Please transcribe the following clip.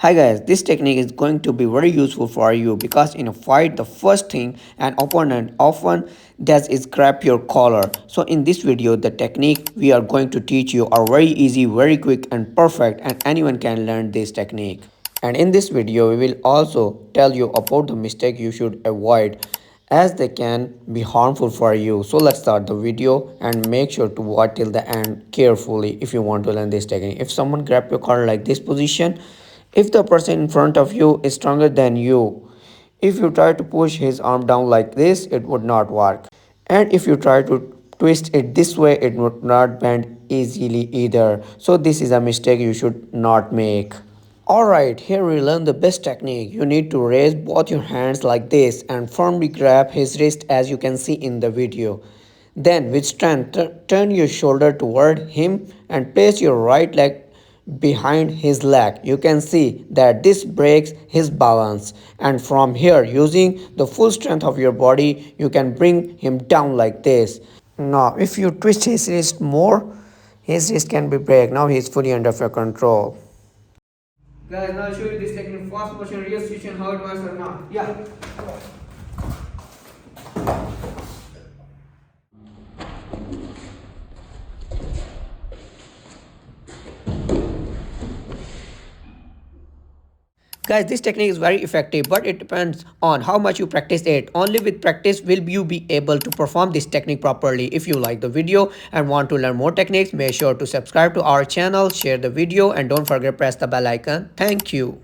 Hi guys, this technique is going to be very useful for you because in a fight the first thing an opponent often does is grab your collar. So in this video the technique we are going to teach you are very easy, very quick and perfect, and anyone can learn this technique. And in this video we will also tell you about the mistake you should avoid as they can be harmful for you. So let's start the video and make sure to watch till the end carefully if you want to learn this technique. If someone grab your collar like this position, if the person in front of you is stronger than you, if you try to push his arm down like this, it would not work. And if you try to twist it this way, it would not bend easily either. So this is a mistake you should not make. Alright, here we learn the best technique. You need to raise both your hands like this and firmly grab his wrist as you can see in the video. Then with strength, turn your shoulder toward him and place your right leg behind his leg. You can see that this breaks his balance, and from here using the full strength of your body you can bring him down like this. Now if you twist his wrist more, his wrist can be break. Now he is fully under your control. Guys, now I'll show you this technique, fast motion real situation, how it works or not. Yeah. Guys, this technique is very effective, but it depends on how much you practice it. Only with practice will you be able to perform this technique properly. If you like the video and want to learn more techniques, make sure to subscribe to our channel, share the video, and don't forget press the bell icon. Thank you.